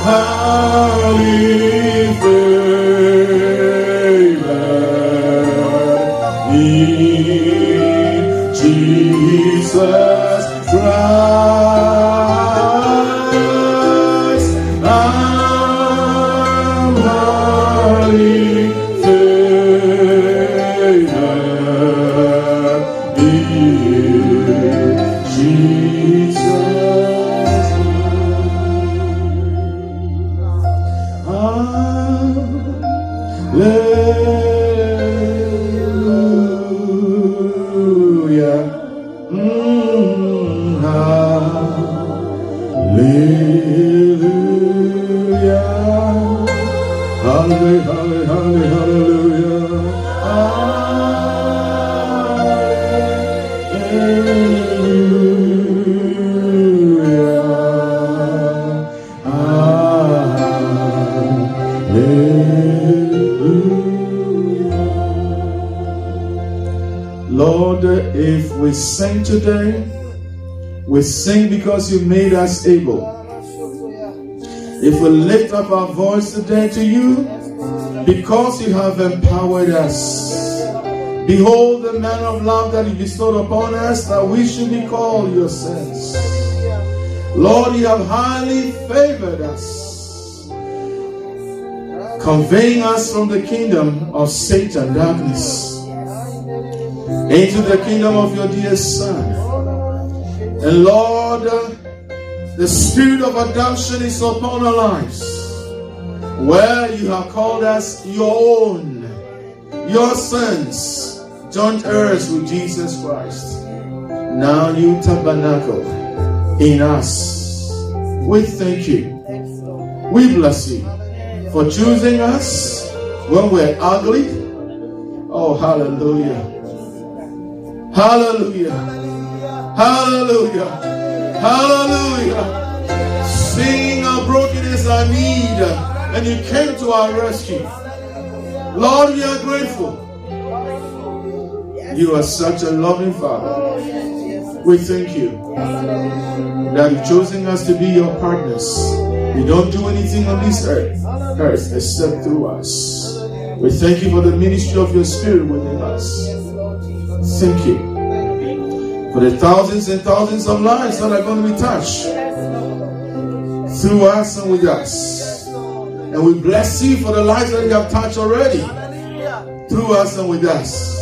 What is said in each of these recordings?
highly favored in Jesus Christ. I'm highly favored in Jesus. Hallelujah. Hallelujah. Hallelujah. Lord, if we sing today, we sing because you made us able. If we lift up our voice today to you, because you have empowered us. Behold the manner of love that you bestowed upon us, that we should be called your sons. Lord, you have highly favored us, conveying us from the kingdom of Satan, darkness, into the kingdom of your dear Son. And Lord, the spirit of adoption is upon our lives, where you have called us your own, your sons, joint heirs with Jesus Christ. Now you tabernacle in us. We thank you. We bless you for choosing us when we're ugly. Oh, hallelujah. Hallelujah. Hallelujah. Hallelujah. Seeing our brokenness, our need, and you came to our rescue. Lord, we are grateful. You are such a loving Father. We thank you that you've chosen us to be your partners. We don't do anything on this earth except through us. We thank you for the ministry of your Spirit within us. Thank you for the thousands and thousands of lives that are going to be touched through us and with us. And we bless you for the lives that you have touched already through us and with us.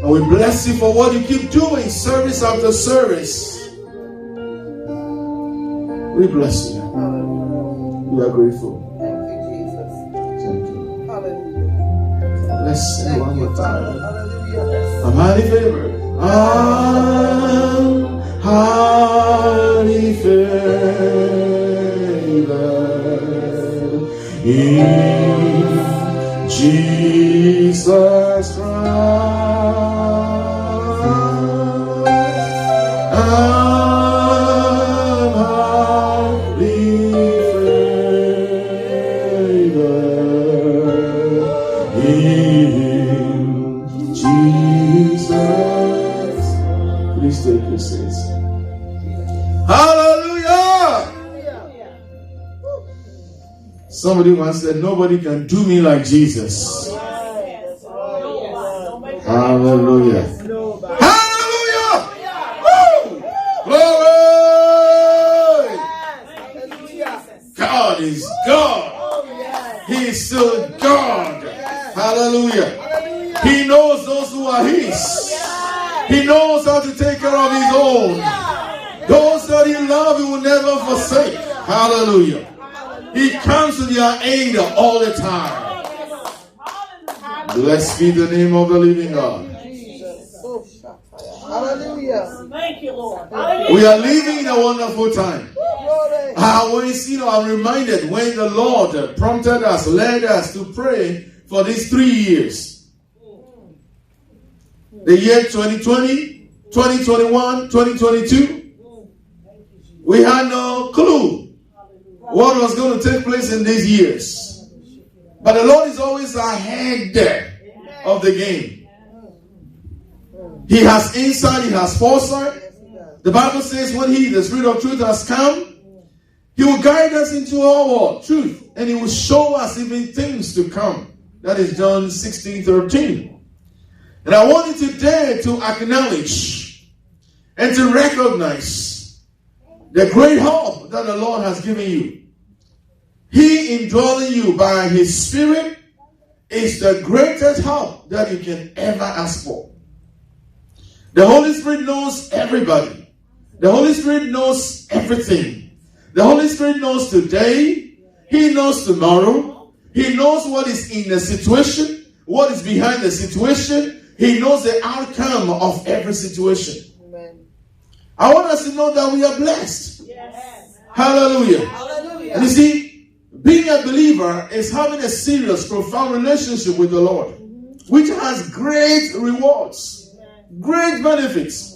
And we bless you for what you keep doing, service after service. We bless you. We are grateful. Thank you. Let's sing one more time. I'm highly favored. I'm highly favored in Jesus Christ. I'm highly favored in Jesus. Please take your seats. Hallelujah! Somebody once said, nobody can do me like Jesus. Hallelujah. Hallelujah! Woo! Glory! God is God. He is still God. Hallelujah. He knows those who are His. He knows how to take care of His own. Those that He loves, He will never forsake. Hallelujah. He comes to their aid all the time. Blessed be the name of the living God. Hallelujah. Thank you, Lord. We are living in a wonderful time. I'm reminded when the Lord prompted us, led us to pray for these 3 years. The year 2020, 2021, 2022. We had no clue what was going to take place in these years. But the Lord is always ahead of the game. He has insight, He has foresight. The Bible says when He, the Spirit of truth, has come, He will guide us into all truth, and he will show us even things to come. That is John 16:13. And I want you today to acknowledge and to recognize the great help that the Lord has given you. He indwelling you by his Spirit is the greatest help that you can ever ask for. The Holy Spirit knows everybody. The Holy Spirit knows everything. The Holy Spirit knows today. He knows tomorrow. He knows what is in the situation, what is behind the situation. He knows the outcome of every situation. Amen. I want us to know that we are blessed. Yes. Hallelujah. Hallelujah. And you see, being a believer is having a serious, profound relationship with the Lord, which has great rewards, great benefits.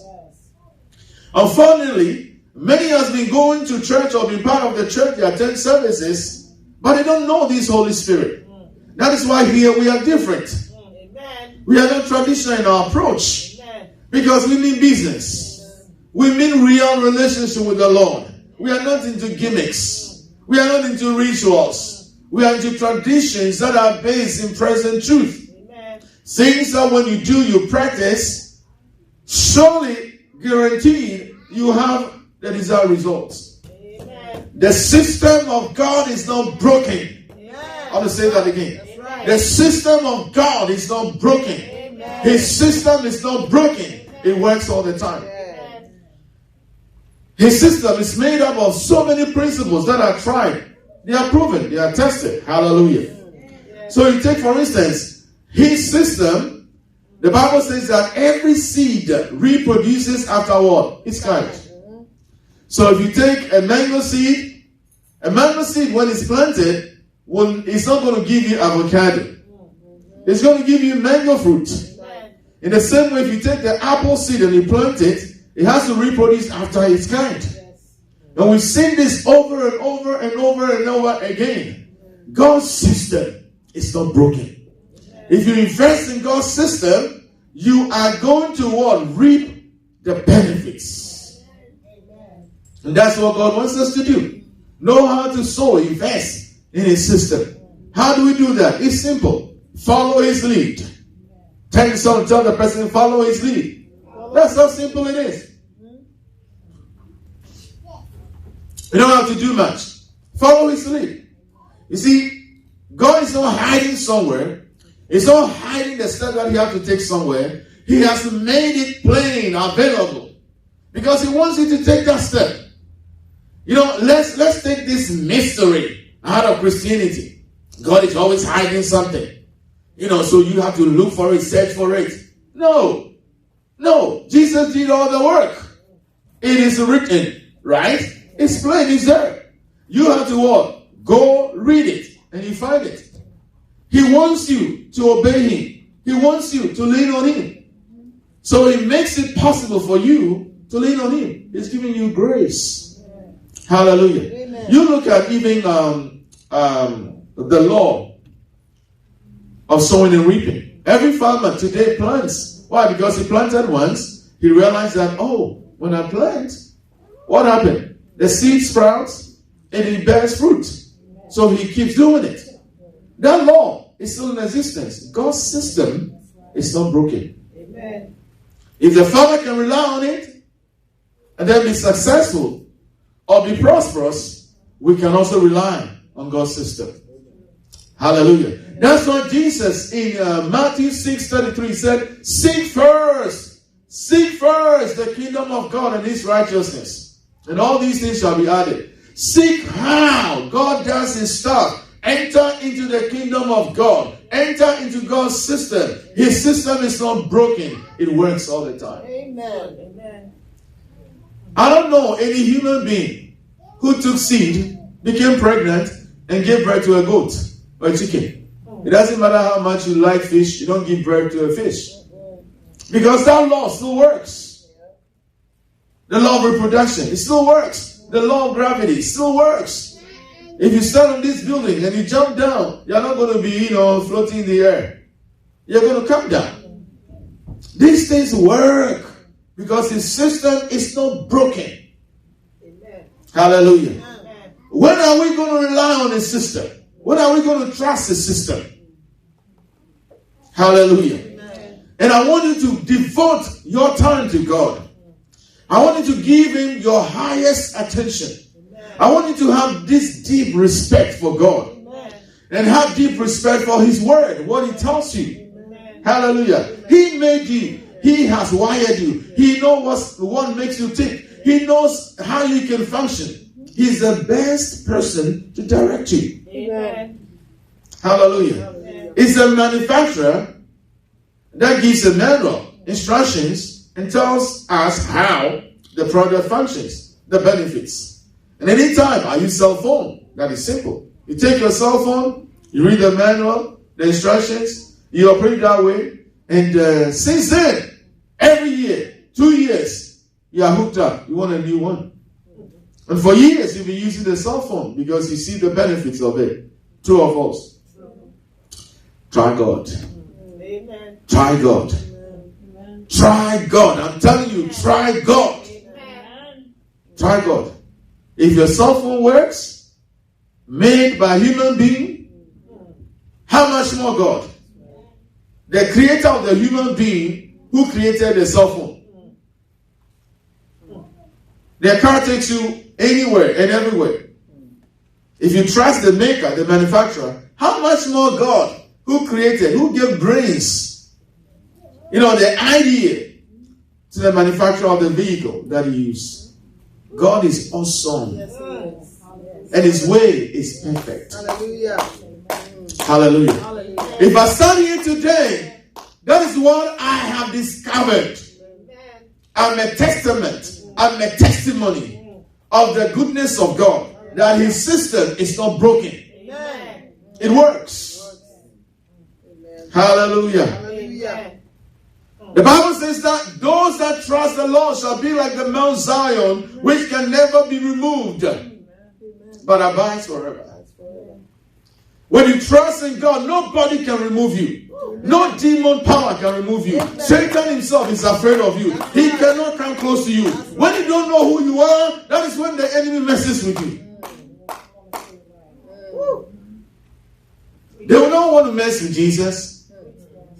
Unfortunately, many has been going to church or been part of the church, they attend services, but they don't know this Holy Spirit. That is why here we are different. We are not traditional in our approach, because we mean business. We mean real relationship with the Lord. We are not into gimmicks. We are not into rituals. We are into traditions that are based in present truth. Things that when you do, you practice, surely guaranteed you have the desired results. The system of God is not broken. I want to say that again. The system of God is not broken. His system is not broken. It works all the time. His system is made up of so many principles that are tried. They are proven. They are tested. Hallelujah. So you take, for instance, his system. The Bible says that every seed reproduces after what? Its kind. So if you take a mango seed when it's planted, it's not going to give you avocado. It's going to give you mango fruit. In the same way, if you take the apple seed and you plant it, it has to reproduce after its kind. And we've seen this over and over and over and over again. God's system is not broken. If you invest in God's system, you are going to what? Reap the benefits. And that's what God wants us to do. Know how to sow, invest in his system. How do we do that? It's simple. Follow his lead. Tell the person, follow his lead. That's how simple it is. You don't have to do much. Follow his lead. You see, God is not hiding somewhere. He's not hiding the step that you have to take somewhere. He has made it plain, available. Because he wants you to take that step. You know, let's take this mystery out of Christianity. God is always hiding something. You know, so you have to look for it, search for it. No. Jesus did all the work. It is written, right? It's plain, it's there. You have to what? Go read it and you find it. He wants you to obey him. He wants you to lean on him. So he makes it possible for you to lean on him. He's giving you grace. Hallelujah. Amen. You look at even the law of sowing and reaping. Every farmer today plants. Why? Because he planted once. He realized that, when I plant, what happened? The seed sprouts and it bears fruit. So he keeps doing it. That law is still in existence. God's system is not broken. Amen. If the farmer can rely on it and then be successful or be prosperous, we can also rely on God's system. Hallelujah. That's why Jesus in Matthew 6:33 said, Seek first the kingdom of God and his righteousness, and all these things shall be added. Seek how God does his stuff. Enter into the kingdom of God. Enter into God's system. His system is not broken. It works all the time. Amen. I don't know any human being who took seed, became pregnant, and gave birth to a goat or a chicken. It doesn't matter how much you like fish, you don't give birth to a fish. Because that law still works. The law of reproduction, it still works. The law of gravity still works. If you stand on this building and you jump down, you're not going to be, floating in the air. You're going to come down. These things work because his system is not broken. Amen. Hallelujah. Amen. When are we going to rely on a system? When are we going to trust a system? Hallelujah. Amen. And I want you to devote your time to God. I want you to give him your highest attention. Amen. I want you to have this deep respect for God. Amen. And have deep respect for his word, what he tells you. Amen. Hallelujah. Amen. He made you. He has wired you. He knows what makes you tick. He knows how you can function. He's the best person to direct you. Amen. Hallelujah. Amen. It's a manufacturer that gives a manual, instructions, and tells us how the product functions, the benefits. And anytime I use cell phone, that is simple. You take your cell phone, you read the manual, the instructions, you operate that way, and since then, every year, 2 years, you are hooked up. You want a new one. And for years, you've been using the cell phone because you see the benefits of it. True or false? Try God. Amen. Try God. Amen. Try God. I'm telling you, try God. Amen. Try God. If your cell phone works, made by a human being, how much more God? The creator of the human being who created the cell phone. Their car takes you anywhere and everywhere. If you trust the maker, the manufacturer, how much more God who created, who gave brains, the idea to the manufacturer of the vehicle that he used. God is awesome. Yes, and his way is perfect. Hallelujah. Hallelujah. Hallelujah. If I stand here today, that is what I have discovered. I'm a testament. I'm a testimony of the goodness of God, that his system is not broken. Amen. It works. Amen. Hallelujah. Hallelujah. The Bible says that those that trust the Lord shall be like the Mount Zion, which can never be removed, but abides forever. When you trust in God, nobody can remove you. No demon power can remove you. Satan himself is afraid of you. He cannot come close to you. When you don't know who you are, that is when the enemy messes with you. They will not want to mess with Jesus.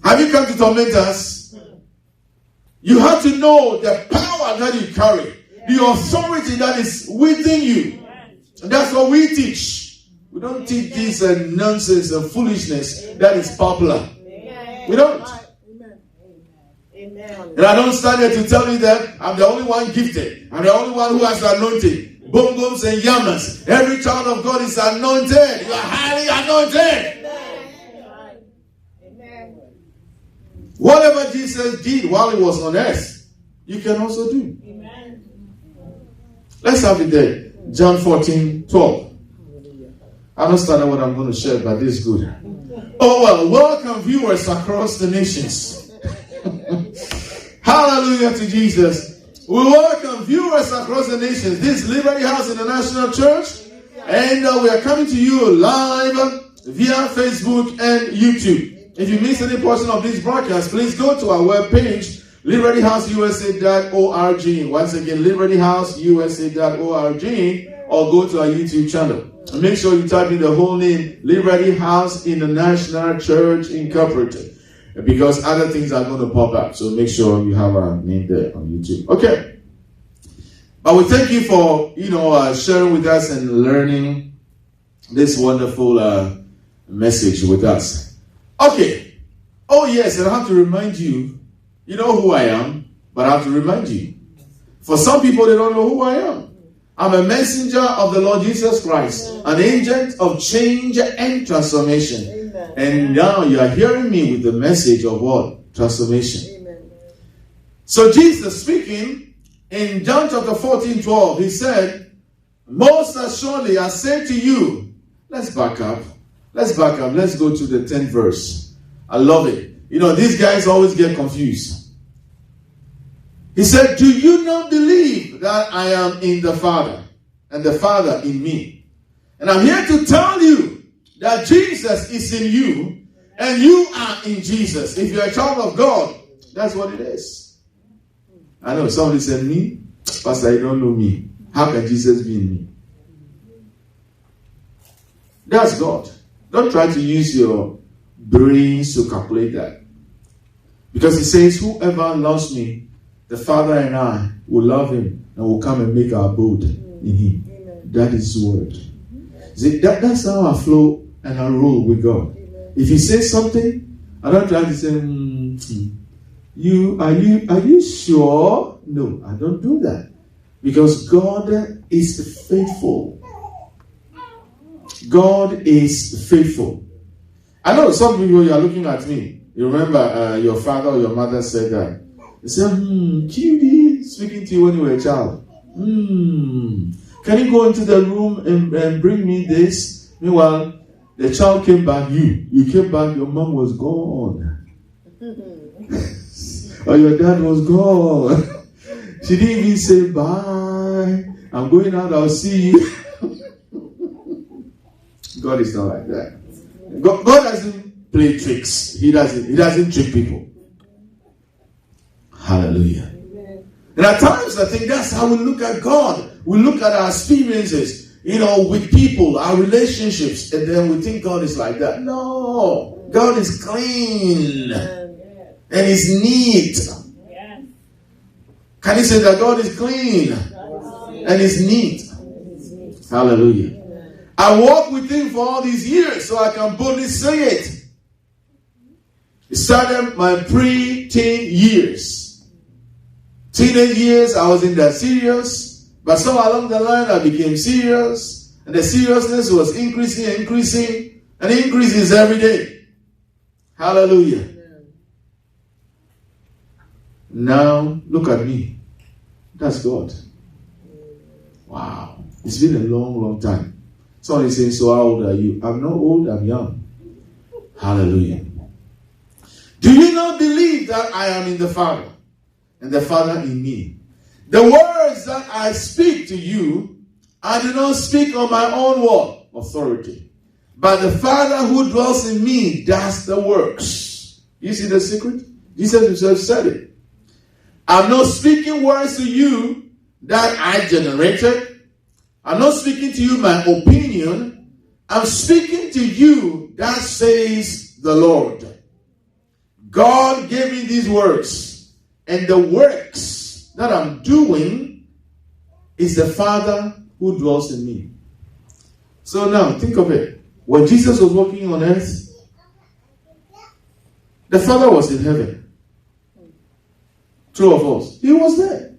Have you come to torment us? You have to know the power that you carry, the authority that is within you. And that's what we teach. We don't teach this nonsense and foolishness that is popular. We don't. Amen. And I don't stand here to tell you that I'm the only one gifted. I'm the only one who has the anointing. Boom, booms and yamas. Every child of God is anointed. You are highly anointed. Amen. Whatever Jesus did while he was on earth, you can also do. Amen. Let's have it there. John 14:12. I don't understand what I'm going to share, but this is good. Oh, well, welcome viewers across the nations. Hallelujah to Jesus. We welcome viewers across the nations. This is Liberty House International Church. And we are coming to you live via Facebook and YouTube. If you miss any portion of this broadcast, please go to our webpage, libertyhouseusa.org. Once again, libertyhouseusa.org, or go to our YouTube channel. And make sure you type in the whole name, Liberty House International Church Incorporated, because other things are going to pop up. So make sure you have our name there on YouTube. Okay. But we thank you for, sharing with us and learning this wonderful message with us. Okay. Oh, yes, and I have to remind you, you know who I am, but I have to remind you. For some people, they don't know who I am. I'm a messenger of the Lord Jesus Christ, an agent of change and transformation. Amen. And now you are hearing me with the message of what? Transformation. Amen. So Jesus speaking in John chapter 14:12, he said, most assuredly I say to you, let's back up. Let's go to the 10th verse. I love it. These guys always get confused. He said, do you not believe that I am in the Father and the Father in me? And I'm here to tell you that Jesus is in you and you are in Jesus. If you're a child of God, that's what it is. I know somebody said, me? Pastor, you don't know me. How can Jesus be in me? That's God. Don't try to use your brains to calculate that. Because he says, whoever loves me, the Father and I will love him and will come and make our abode in him. Amen. That is his word. See, that's how I flow and I roll with God. Amen. If he says something, I don't try to say, are you sure? No, I don't do that. Because God is faithful. God is faithful. I know some people, you are looking at me. You remember your father or your mother said that. They said, Judy, speaking to you when you were a child. Can you go into the room and bring me this? Meanwhile, the child came back, you came back, your mom was gone. Or your dad was gone. She didn't even say, bye, I'm going out, I'll see you. God is not like that. God doesn't play tricks. He doesn't trick people. Hallelujah. Amen. And at times I think that's how we look at God. We look at our experiences, with people, our relationships, and then we think God is like that. No. God is clean. And is neat. Can you say that God is clean and is neat? Hallelujah. I walked with him for all these years so I can boldly say it. It started my pre-teen years. Teenage years, I was in that serious. But somewhere along the line, I became serious. And the seriousness was increasing. And it increases every day. Hallelujah. Now, look at me. That's God. Wow. It's been a long, long time. Somebody saying, so how old are you? I'm not old, I'm young. Hallelujah. Do you not believe that I am in the Father and the Father in me? The words that I speak to you, I do not speak on my own word, authority. But the Father who dwells in me does the works. You see the secret? Jesus himself said it. I'm not speaking words to you that I generated. I'm not speaking to you my opinion. I'm speaking to you that says the Lord. God gave me these words. And the works that I'm doing is the Father who dwells in me. So now, think of it. When Jesus was walking on earth, the Father was in heaven. True or false? He was there.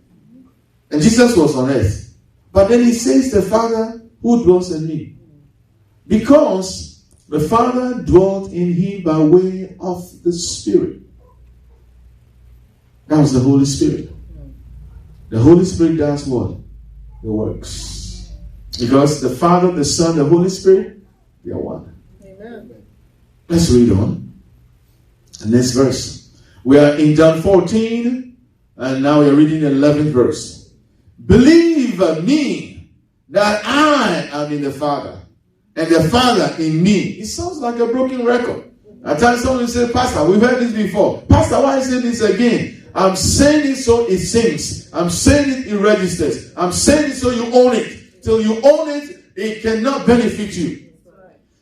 And Jesus was on earth. But then he says the Father who dwells in me. Because the Father dwelt in him by way of the Spirit. That was the Holy Spirit. The Holy Spirit does what? The works. Because the Father, the Son, the Holy Spirit, they are one. Amen. Let's read on. The next verse. We are in John 14. And now we're reading the 11th verse. Believe me that I am in the Father and the Father in me. It sounds like a broken record. At times someone will say, Pastor, we've heard this before. Pastor, why is it this again? I'm saying it so it sings. I'm saying it registers. I'm saying it so you own it. Till you own it, it cannot benefit you.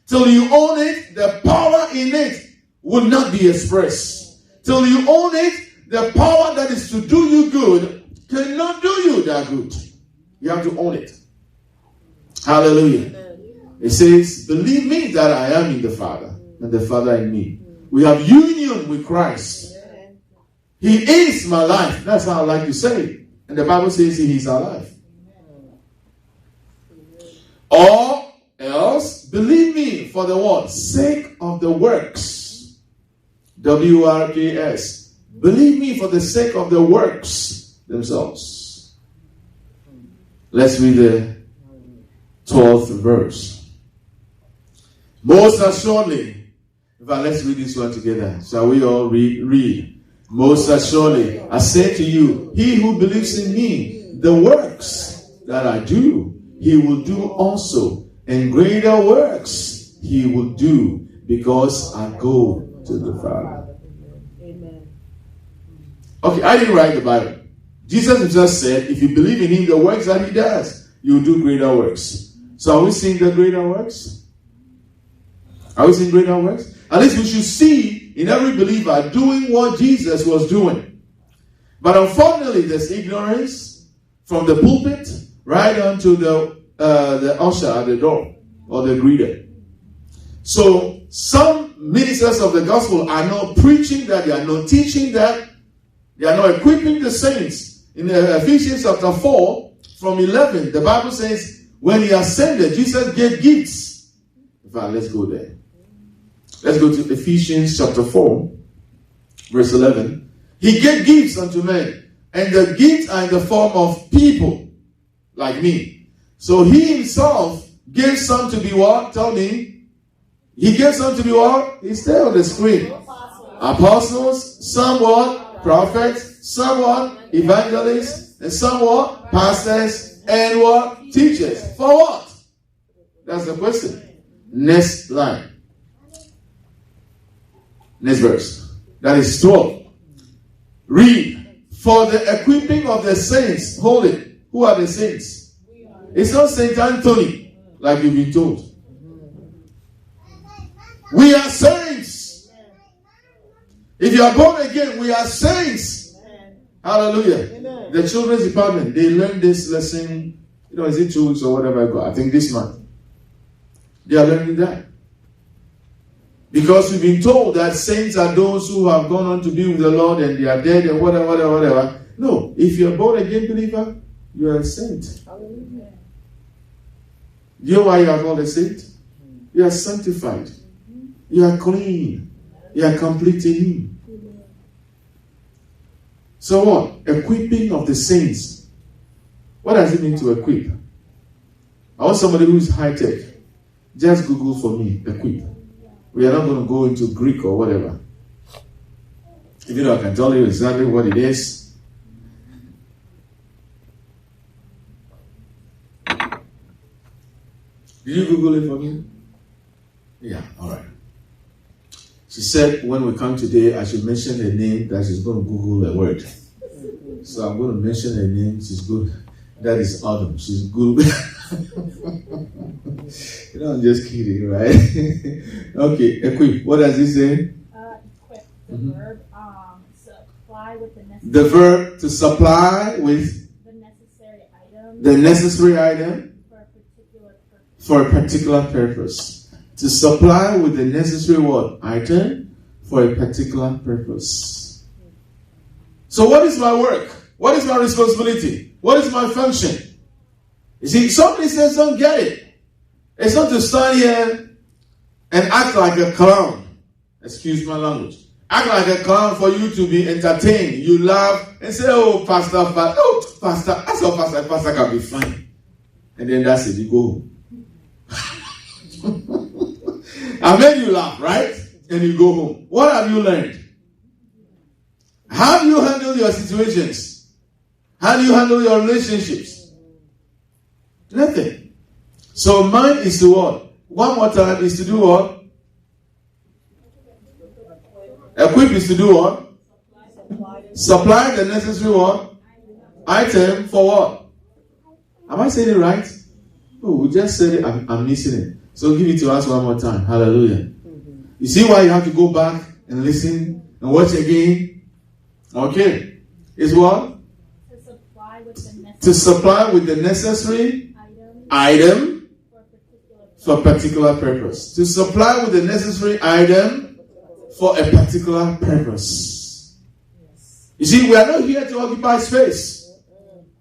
Till you own it, the power in it will not be expressed. Till you own it, the power that is to do you good cannot do you that good. You have to own it. Hallelujah. Amen. It says, believe me that I am in the Father and the Father in me. We have union with Christ. He is my life. That's how I like to say it. And the Bible says he is our life. Or else, believe me for the what? Sake of the works. W-R-K-S. Believe me for the sake of the works themselves. Let's read the 12th verse. Most assuredly, let's read this one together. Shall we all read? Most assuredly, I say to you, he who believes in me, the works that I do, he will do also. And greater works he will do, because I go to the Father. Okay, I didn't write the Bible. Jesus himself said, if you believe in him, the works that he does, you will do greater works. So are we seeing the greater works? Are we seeing greater works? At least we should see in every believer doing what Jesus was doing. But unfortunately, there's ignorance from the pulpit right on to the usher at the door or the greeter. So some ministers of the gospel are not preaching that, they are not teaching that, they are not equipping the saints. In Ephesians chapter 4 from 11, the Bible says, when he ascended, Jesus gave gifts. In fact, let's go there. Let's go to Ephesians chapter 4, verse 11. He gave gifts unto men, and the gifts are in the form of people, like me. So he himself gave some to be what? Tell me. He gave some to be what? He's there on the screen. Apostles, some what? Prophets, some what? Evangelists, and some what? Pastors, and what? Teachers. For what? That's the question. Next line. Next verse. That is 12. Read. For the equipping of the saints. Hold it. Who are the saints? It's not Saint Anthony, like you've been told. We are saints. If you are born again, we are saints. Hallelujah. Amen. The children's department, they learn this lesson, is it 2 weeks or whatever I got? I think this month. They are learning that. Because we've been told that saints are those who have gone on to be with the Lord and they are dead and whatever. No, if you're a born again believer, you are a saint. Hallelujah. You know why you are called a saint? You are sanctified. You are clean. You are complete in Him. So what? Equipping of the saints. What does it mean to equip? I want somebody who is high tech. Just Google for me, equip. We are not going to go into Greek or whatever. Even though I can tell you exactly what it is. Did you Google it for me? Yeah, all right. She said when we come today, I should mention her name, that she's going to Google a word. So I'm going to mention her name. She's good. That is Autumn. She's good. I'm just kidding, right? Okay, equip. What does it say? Equip. The verb supply with the necessary. The verb to supply with the necessary item. For a particular purpose. To supply with the necessary what? Item for a particular purpose. So what is my work? What is my responsibility? What is my function? You see, some Christians don't get it. It's not to stand here and act like a clown. Excuse my language. Act like a clown for you to be entertained. You laugh and say, oh, Pastor, I saw Pastor can be fine. And then that's it, you go home. I made you laugh, right? And you go home. What have you learned? How do you handle your situations? How do you handle your relationships? Nothing. So mine is to what? One more time is to do what? Equip is to do what? Supply the necessary what? Item for what? Am I saying it right? Oh, we just said it. I'm missing it. So give it to us one more time. Hallelujah. You see why you have to go back and listen and watch again? Okay. It's what? To supply with the necessary item for a particular purpose. To supply with the necessary item for a particular purpose. You see, we are not here to occupy space.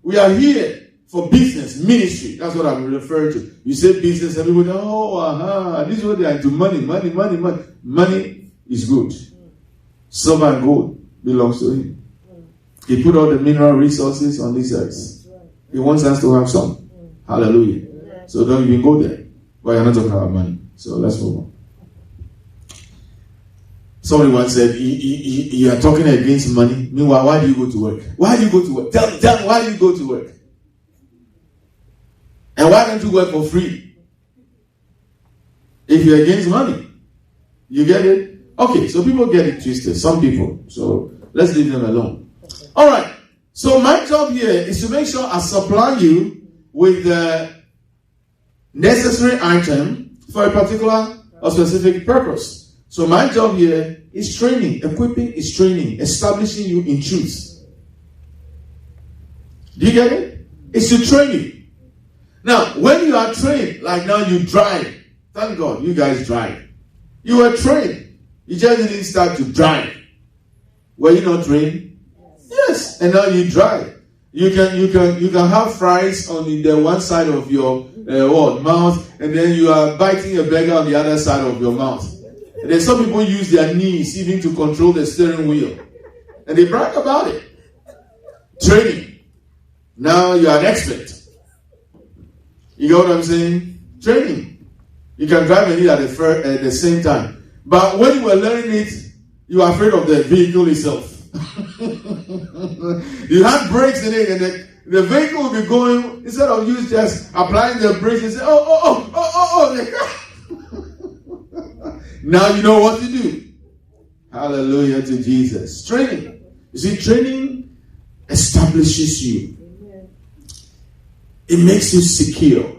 We are here for business, ministry. That's what I'm referring to. You say business, everybody, this is what they are into. Money. Money is good. Silver and gold belongs to Him. He put all the mineral resources on this earth. He wants us to have some. Hallelujah. So don't even go there. But you're not talking about money. So let's move on. Somebody once said, you are talking against money. Meanwhile, why do you go to work? Why do you go to work? Tell me, why do you go to work? And why don't you work for free? If you're against money. You get it? Okay, so people get it twisted. Some people. So let's leave them alone. Alright. So my job here is to make sure I supply you with the necessary item for a particular a specific purpose. So my job here is training. Equipping is training. Establishing you in truth. Do you get it? It's to train you. Now, when you are trained, like now you drive. Thank God you guys drive. You were trained. You just didn't start to drive. Were you not trained? Yes. And now you drive. You can have fries on the one side of your mouth, and then you are biting a burger on the other side of your mouth. And then some people use their knees even to control the steering wheel, and they brag about it. Training. Now you are an expert. You know what I'm saying? Training. You can drive and eat at the same time. But when you were learning it, you are afraid of the vehicle itself. You had brakes in it, and the vehicle will be going, instead of you just applying the brakes and say, oh. Now you know what to do. Hallelujah to Jesus. Training. You see, training establishes you. It makes you secure.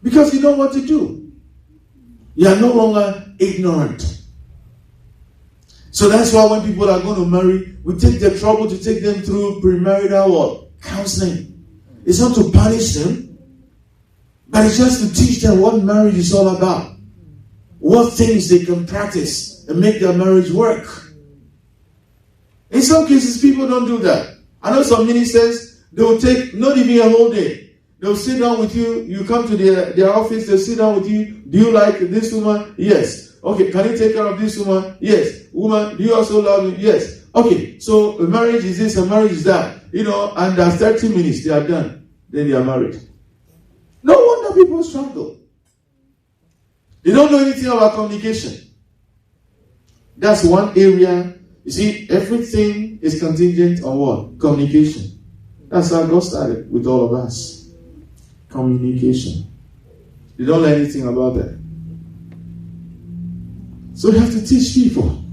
Because you know what to do. You are no longer ignorant. So that's why when people are going to marry, we take the trouble to take them through premarital counseling. It's not to punish them, but it's just to teach them what marriage is all about. What things they can practice and make their marriage work. In some cases, people don't do that. I know some ministers, they will take not even a whole day. They'll sit down with you. You come to their office, they'll sit down with you. Do you like this woman? Yes. Okay, can you take care of this woman? Yes. Woman, do you also love me? Yes. Okay, so a marriage is this, a marriage is that. And after 30 minutes, they are done. Then they are married. No wonder people struggle. They don't know anything about communication. That's one area. You see, everything is contingent on what? Communication. That's how God started with all of us. Communication. They don't learn anything about that. So you have to teach people.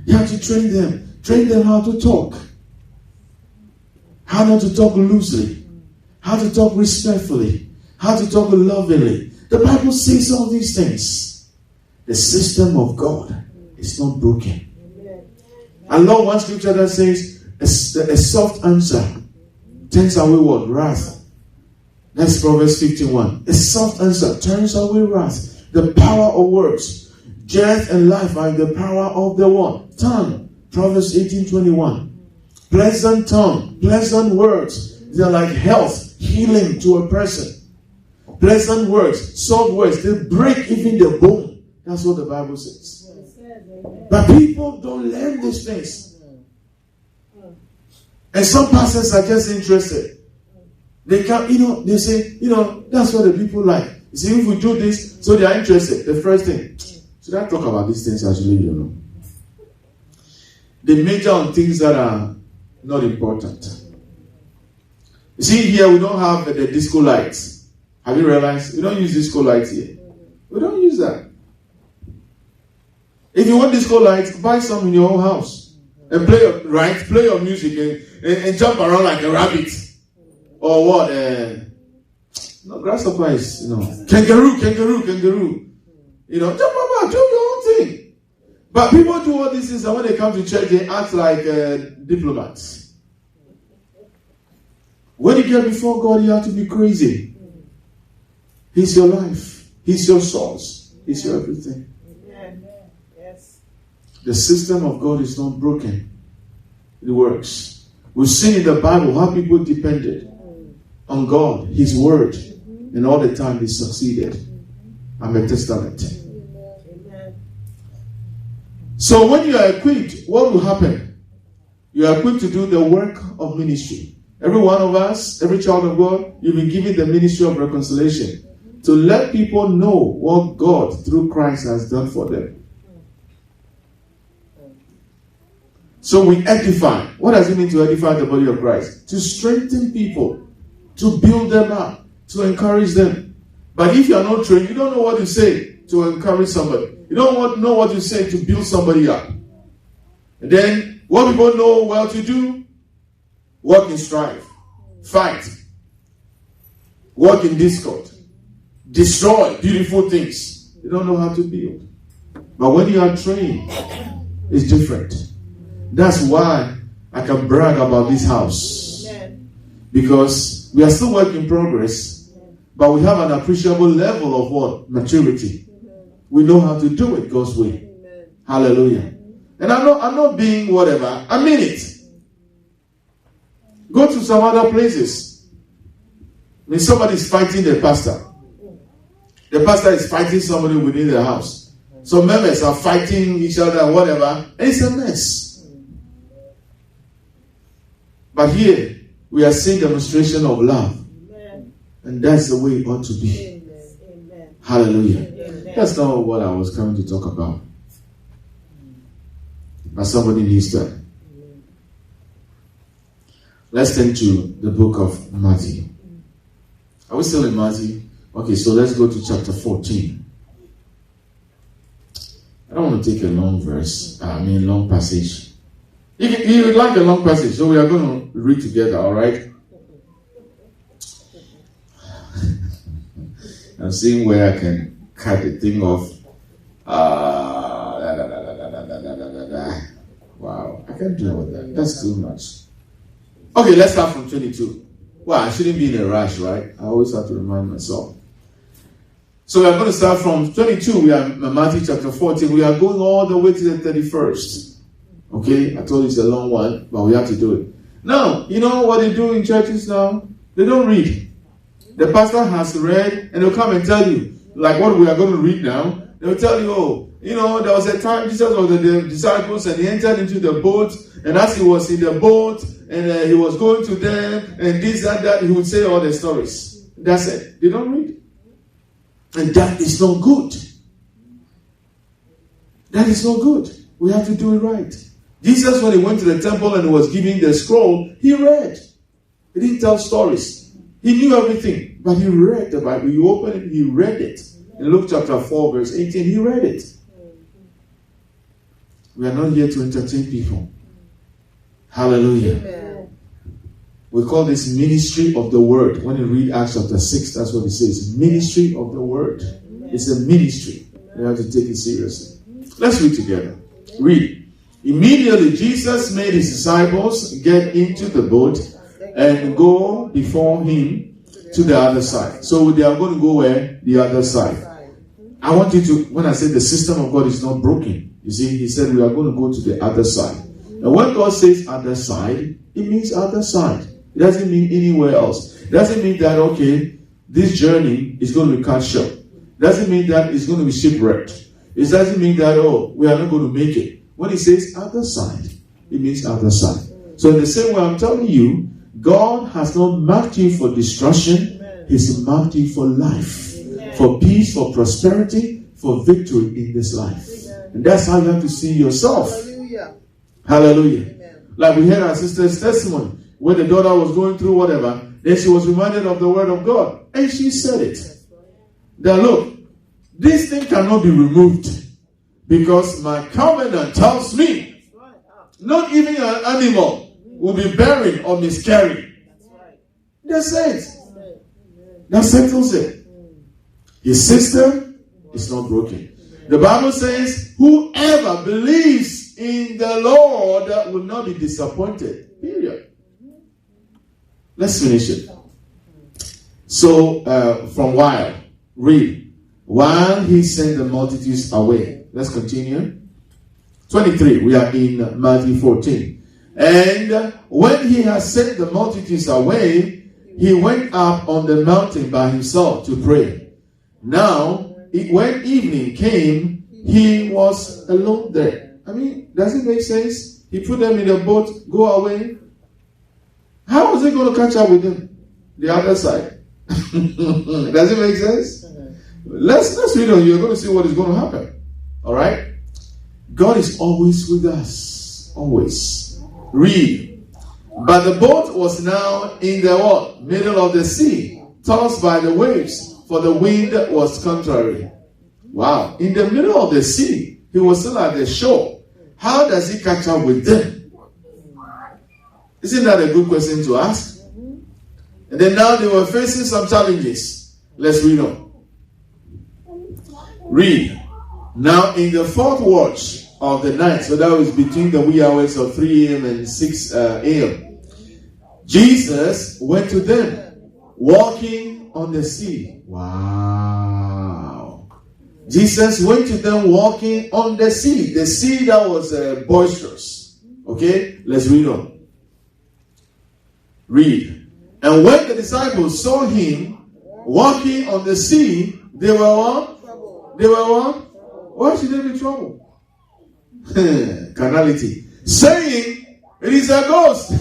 You have to train them. Train them how to talk. How not to talk loosely. How to talk respectfully. How to talk lovingly. The Bible says all these things. The system of God is not broken. I love one scripture that says, a soft answer turns away what? Wrath. That's Proverbs 51. A soft answer turns away wrath. The power of words. Death and life are in the power of the what? Tongue. Proverbs 18:21. Pleasant tongue, pleasant words. They are like health, healing to a person. Pleasant words, soft words, they break even the bone. That's what the Bible says. But people don't learn these things. And some pastors are just interested. They can't, they say, that's what the people like. You see, if we do this, so they are interested. The first thing, should I talk about these things actually? They major on things that are not important. You see, here we don't have the disco lights. Have you realized? We don't use disco lights here. We don't use that. If you want disco lights, buy some in your own house. And play your music and jump around like a rabbit. Or what? No, grasshopper is, kangaroo. Jump about, do your own thing. But people do all these things, and when they come to church, they act like diplomats. When you get before God, you have to be crazy. He's your life. He's your source. He's your everything. Yes. The system of God is not broken. It works. We've seen in the Bible how people depended on God, His Word, and all the time they succeeded. I'm a testament. So when you are equipped, what will happen? You are equipped to do the work of ministry. Every one of us, every child of God, you'll be given the ministry of reconciliation to let people know what God through Christ has done for them. So we edify. What does it mean to edify the body of Christ? To strengthen people, to build them up, to encourage them. But if you are not trained, you don't know what to say to encourage somebody. You don't know what to say to build somebody up. And then, what people know well to do, work in strife, fight, work in discord, destroy beautiful things. They don't know how to build. But when you are trained, it's different. That's why I can brag about this house. Because we are still work in progress, but we have an appreciable level of what? Maturity. We know how to do it God's way. Hallelujah. And I'm not being whatever. I mean it. Go to some other places. When somebody's fighting the pastor is fighting somebody within the house. Some members are fighting each other and whatever. And it's a mess. But here, we are seeing demonstration of love. Amen. And that's the way it ought to be. Amen. Hallelujah. Amen. That's not what I was coming to talk about. But somebody needs that. Let's turn to the book of Matthew. Are we still in Matthew? Okay, so let's go to chapter 14. I don't want to take a long long passage. You would like a long passage, so we are going to read together, all right? I'm seeing where I can cut the thing off. Wow, I can't deal with that. That's too much. Okay, let's start from 22. Well, I shouldn't be in a rush, right? I always have to remind myself. So we are going to start from 22. We are in Matthew chapter 14. We are going all the way to the 31st. Okay, I told you it's a long one, but we have to do it. Now, you know what they do in churches now? They don't read. The pastor has read, and they'll come and tell you, like what we are going to read now. They'll tell you, there was a time Jesus was with the disciples, and he entered into the boat, and as he was in the boat, and he was going to them, and this and that, he would say all the stories. That's it. They don't read. And that is not good. That is not good. We have to do it right. Jesus, when he went to the temple and was giving the scroll, he read. He didn't tell stories. He knew everything, but he read the Bible. You open it, he read it. In Luke chapter 4, verse 18, he read it. We are not here to entertain people. Hallelujah. Amen. We call this ministry of the word. When you read Acts chapter 6, that's what it says. Ministry of the word. Amen. It's a ministry. We have to take it seriously. Let's read together. Read. Immediately Jesus made his disciples get into the boat and go before him to the other side. So they are going to go where? The other side. I want you to, when I say the system of God is not broken, you see, he said we are going to go to the other side. And when God says other side, it means other side. It doesn't mean anywhere else. It doesn't mean that, okay, this journey is going to be cut short. It doesn't mean that it's going to be shipwrecked. It doesn't mean that, we are not going to make it. When he says other side, it means other side. So in the same way, I'm telling you, God has not marked you for destruction. He's marked you for life, for peace, for prosperity, for victory in this life. And that's how you have to see yourself. Hallelujah. Like we heard our sister's testimony, where the daughter was going through whatever, then she was reminded of the word of God. And she said it. That look, this thing cannot be removed. Because my covenant tells me not even an animal will be barren or miscarry. That's it. That settles it. His system is not broken. The Bible says, whoever believes in the Lord will not be disappointed. Period. Let's finish it. So, from while, read. While he sent the multitudes away. Let's continue. 23. We are in Matthew 14. And when he had sent the multitudes away, he went up on the mountain by himself to pray. Now, when evening came, he was alone there. I mean, does it make sense? He put them in a boat, go away. How was he going to catch up with them? The other side. Does it make sense? Let's read on. You're going to see what is going to happen. All right? God is always with us. Always. Read. But the boat was now in the what? Middle of the sea, tossed by the waves, for the wind was contrary. Wow. In the middle of the sea, he was still at the shore. How does he catch up with them? Isn't that a good question to ask? And then now they were facing some challenges. Let's read on. Read. Now in the fourth watch of the night, so that was between the wee hours of 3 a.m. and 6 a.m., Jesus went to them, walking on the sea. Wow. Jesus went to them walking on the sea. The sea that was boisterous. Okay, let's read on. Read. And when the disciples saw him walking on the sea, they were what? They were what? Why should they be troubled? Carnality. Saying, it is a ghost.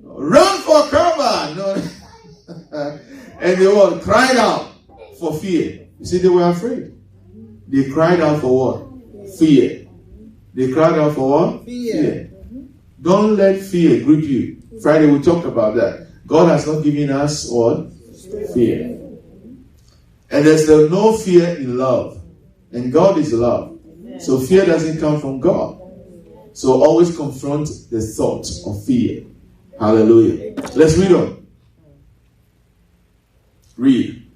Run for cover. No. And they all cried out for fear. You see, they were afraid. They cried out for what? Fear. They cried out for what? Fear. Don't let fear grip you. Friday we talked about that. God has not given us what? Fear. And there's no fear in love. And God is love. So fear doesn't come from God. So always confront the thought of fear. Hallelujah. Let's read on. Read.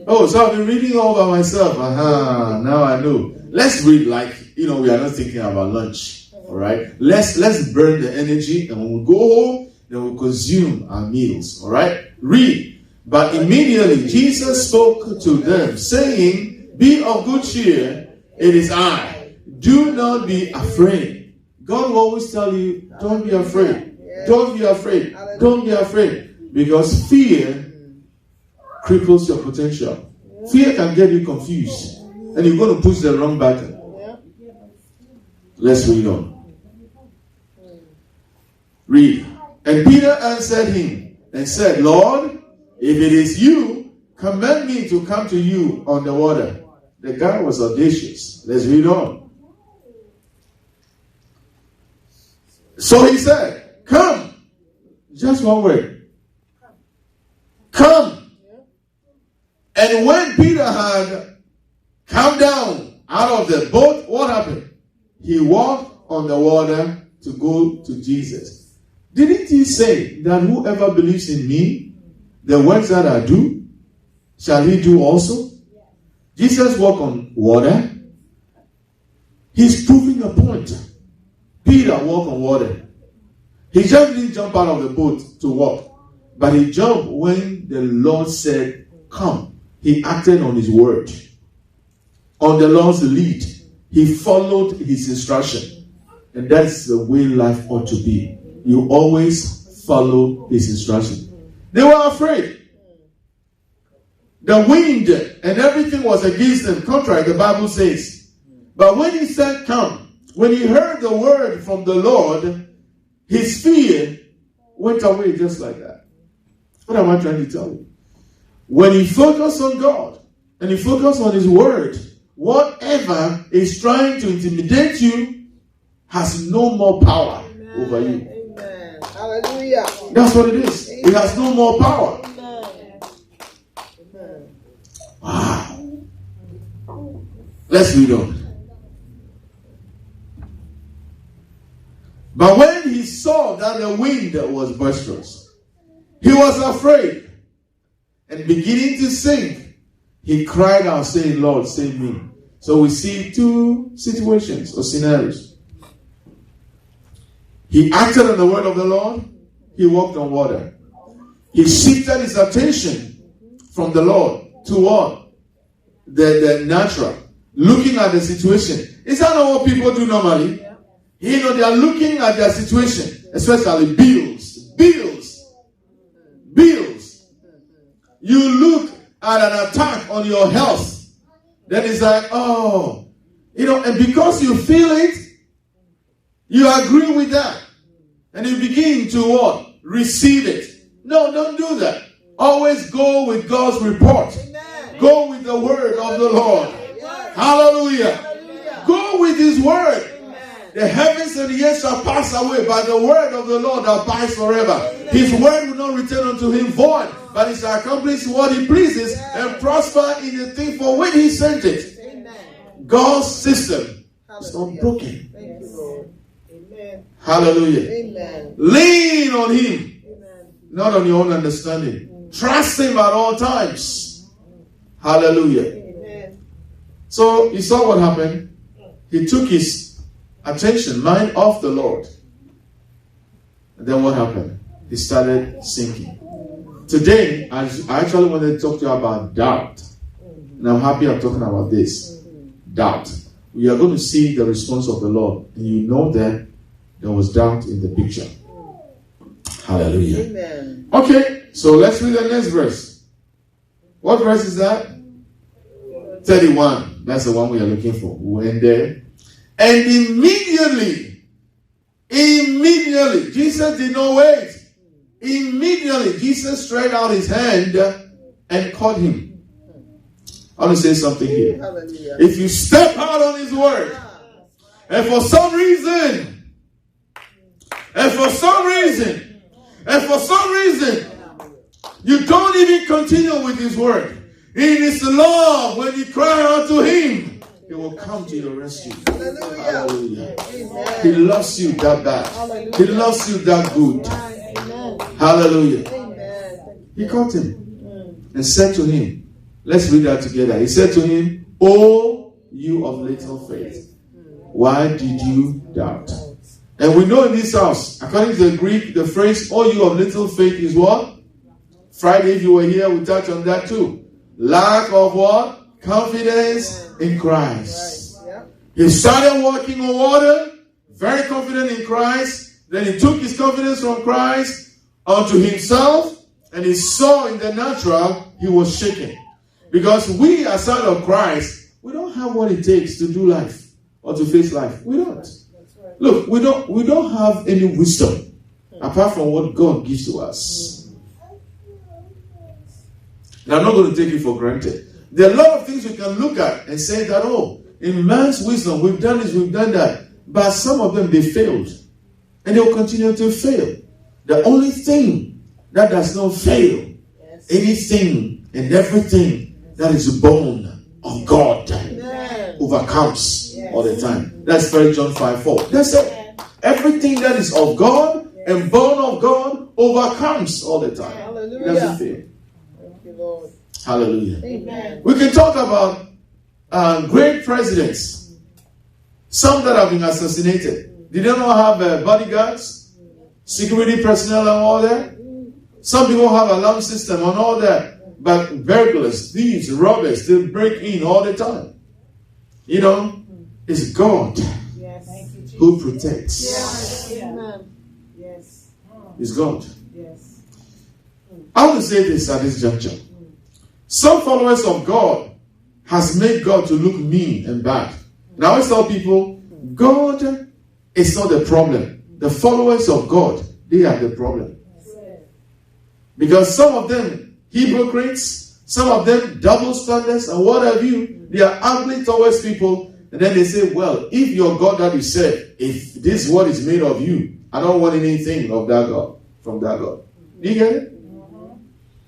Oh, so I've been reading all by myself. Now I know. Let's read like, we are not thinking about lunch. All right. Let's burn the energy, and when we go home, then we'll consume our meals. All right. Read. But immediately Jesus spoke to them, saying, be of good cheer, it is I. Do not be afraid. God will always tell you, don't be afraid. Don't be afraid. Don't be afraid. Because fear cripples your potential. Fear can get you confused. And you're going to push the wrong button. Let's read on. Read. And Peter answered him and said, Lord, if it is you, command me to come to you on the water. The guy was audacious. Let's read on. So he said, come. Just one word. Come. And when Peter had come down out of the boat, what happened? He walked on the water to go to Jesus. Didn't he say that whoever believes in me, the works that I do, shall he do also? Jesus walked on water. He's proving a point. Peter walked on water. He just didn't jump out of the boat to walk, but he jumped when the Lord said, come. He acted on his word. On the Lord's lead. He followed his instruction. And that's the way life ought to be. You always follow his instruction. They were afraid. The wind and everything was against them, contrary, the Bible says. But when he said, come, when he heard the word from the Lord, his fear went away just like that. What am I trying to tell you? When you focus on God and you focus on his word, whatever is trying to intimidate you has no more power over you. Amen. Hallelujah. That's what it is. It has no more power. Wow. Let's read on. But when he saw that the wind was boisterous, he was afraid. And beginning to sink, he cried out, saying, Lord, save me. So we see two situations or scenarios. He acted on the word of the Lord. He walked on water. He shifted his attention from the Lord to what? The natural. Looking at the situation. Is that not what people do normally? They are looking at their situation. Especially bills. You look at an attack on your health. Then it's like, and because you feel it, you agree with that. And you begin to what? Receive it. No, don't do that. Always go with God's report. Amen. Go with the word of the Lord. Yes. Hallelujah. Hallelujah. Go with his word. Amen. The heavens and the earth shall pass away, but the word of the Lord abides forever. Amen. His word will not return unto him void, but it shall accomplish what he pleases and prosper in the thing for which he sent it. Amen. God's system is unbroken. Thank you, Lord. Amen. Hallelujah. Amen. Lean on him, Amen. not on your own understanding. Trust him at all times. Hallelujah. Amen. So you saw what happened. He took his mind off the Lord. And then what happened? He started sinking. Today, I actually wanted to talk to you about doubt. And I'm happy I'm talking about this. Doubt. We are going to see the response of the Lord. And you know that there was doubt in the picture. Hallelujah. Amen. Okay, so let's read the next verse. What verse is that? 31. That's the one we are looking for. We went there. And immediately, Jesus did not wait. Immediately, Jesus stretched out his hand and caught him. I want to say something here. Hallelujah. If you step out on his word, and for some reason, you don't even continue with his word, in his love, when you cry out to him, he will come to your rescue. Hallelujah. Hallelujah. Amen. He loves you that bad. Hallelujah. He loves you that good. Amen. Hallelujah. Amen. He caught him and said to him, let's read that together. He said to him, "O you of little faith, why did you doubt?" And we know in this house, according to the Greek, the phrase, "O you of little faith," is what? Friday, if you were here, we touched on that too. Lack of what? Confidence in Christ. Yeah. He started walking on water, very confident in Christ. Then he took his confidence from Christ unto himself, and he saw in the natural he was shaken. Because we, aside of Christ, we don't have what it takes to do life or to face life. We don't. Look, we don't have any wisdom apart from what God gives to us. And I'm not going to take it for granted. There are a lot of things we can look at and say that, oh, in man's wisdom, we've done this, we've done that. But some of them, they failed. And they will continue to fail. The only thing that does not fail, anything and everything that is born of God, overcomes all the time. That's 1 John 5:4. That's it. Everything that is of God and born of God overcomes all the time. Hallelujah. It doesn't fail. Thank you, Lord. Hallelujah. Amen. We can talk about great presidents. Some that have been assassinated. Did they not have bodyguards, security personnel and all that? Some people have alarm system and all that. But burglars, thieves, robbers, they break in all the time. You know, it's God who protects. Yes. Amen. Yes. It's God. Yes. I want to say this at this juncture. Some followers of God has made God to look mean and bad. Now I always tell people, God is not the problem. The followers of God, they are the problem. Because some of them, hypocrites, some of them, double standards, and what have you, they are ugly towards people. And then they say, well, if your God that you serve, if this is what is made of you, I don't want anything of that God, from that God. Do you get it?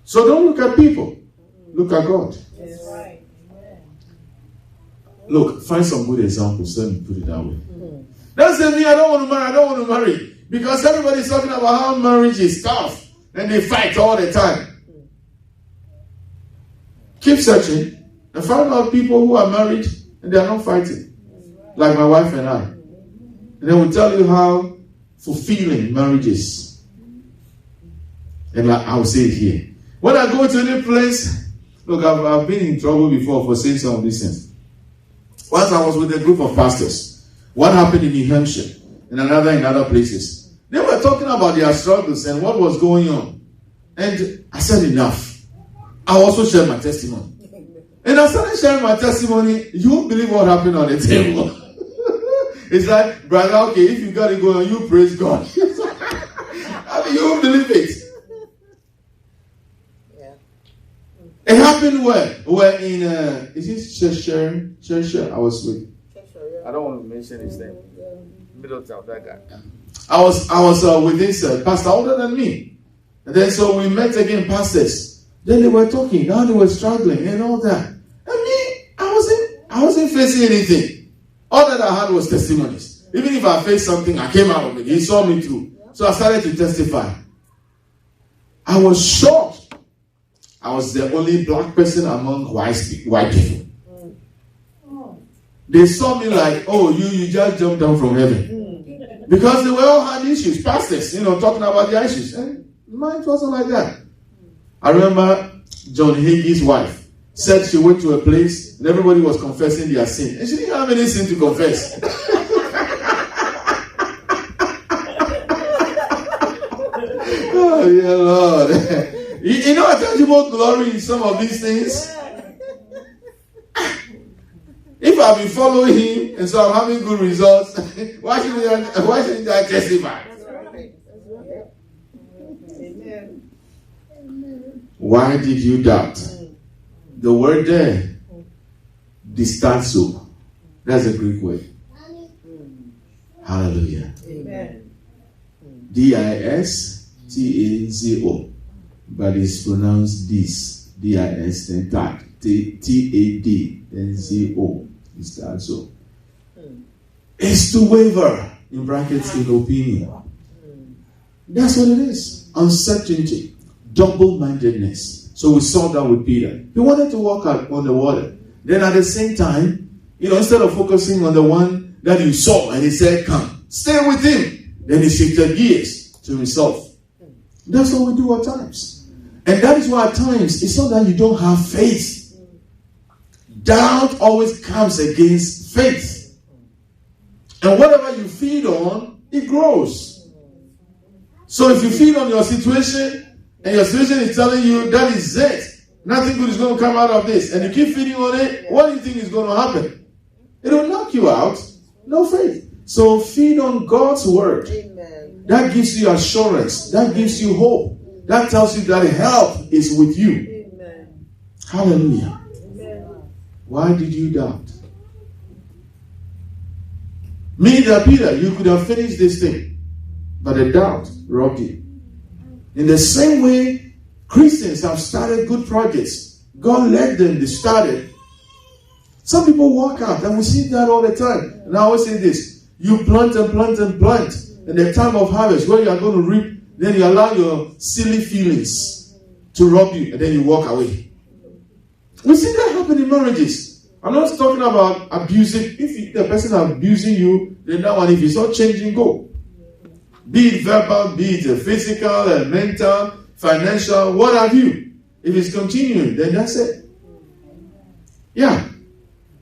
So don't look at people. Look at God. That's right. Look, find some good examples. Let me put it that way. Don't say me, I don't want to marry. Because everybody's talking about how marriage is tough. And they fight all the time. Keep searching and find out people who are married and they are not fighting. Like my wife and I. And they will tell you how fulfilling marriage is. And I will say it here. When I go to any place, look, I've been in trouble before for saying some of these things. Once I was with a group of pastors. One happened in New Hampshire and another in other places. They were talking about their struggles and what was going on. And I said, enough. I also shared my testimony. And I started sharing my testimony. You won't believe what happened on the table. It's like, brother, okay, if you got it going, you praise God. I mean, you won't believe it. Yeah. It happened where? Where in, is it Cheshire? I was with. I don't want to mention his name. Middletown, that guy. I was with this pastor older than me. And then so we met again, pastors. Then they were talking, now they were struggling and all that. And me, I wasn't facing anything. All that I had was testimonies. Even if I faced something, I came out of it. He saw me through. So I started to testify. I was shocked. I was the only black person among white people. they saw me like, oh, you just jumped down from heaven. Because they were all had issues, pastors, talking about their issues. And mine wasn't like that. I remember John Hagee's wife said she went to a place and everybody was confessing their sin. And she didn't have any sin to confess. Oh, yeah, Lord. You know, I tell you about glory in some of these things. If I've been following him and so I'm having good results, why shouldn't I testify? Why did you doubt? The word there, distanzo. That's a Greek word. Hallelujah. Amen. D-I-S-T-A-Z-O. But it's pronounced this. D-I-S, then tad. T-A-D, then Z-O. Distanzo. It's to waver, in brackets, in opinion. That's what it is. Uncertainty. Double-mindedness. So we saw that with Peter. He wanted to walk out on the water. Then at the same time, instead of focusing on the one that you saw and he said, come, stay with him. Then he shifted gears to himself. That's what we do at times. And that is why at times, it's not that you don't have faith. Doubt always comes against faith. And whatever you feed on, it grows. So if you feed on your situation, and your situation is telling you that is it, nothing good is going to come out of this, and you keep feeding on it, what do you think is going to happen? It will knock you out. No faith. So feed on God's word. Amen. That gives you assurance. That gives you hope. That tells you that help is with you. Amen. Hallelujah. Amen. Why did you doubt? Me, that Peter, you could have finished this thing, but the doubt robbed you. In the same way, Christians have started good projects. God led them, they started. Some people walk out, and we see that all the time. And I always say this: you plant and plant and plant. And the time of harvest, when you are going to reap, then you allow your silly feelings to rob you, and then you walk away. We see that happen in marriages. I'm not talking about abusing. If the person is abusing you, then that one, if it's not changing, go. Be it verbal, be it physical and mental, financial, what have you. If it's continuing, then that's it. Yeah.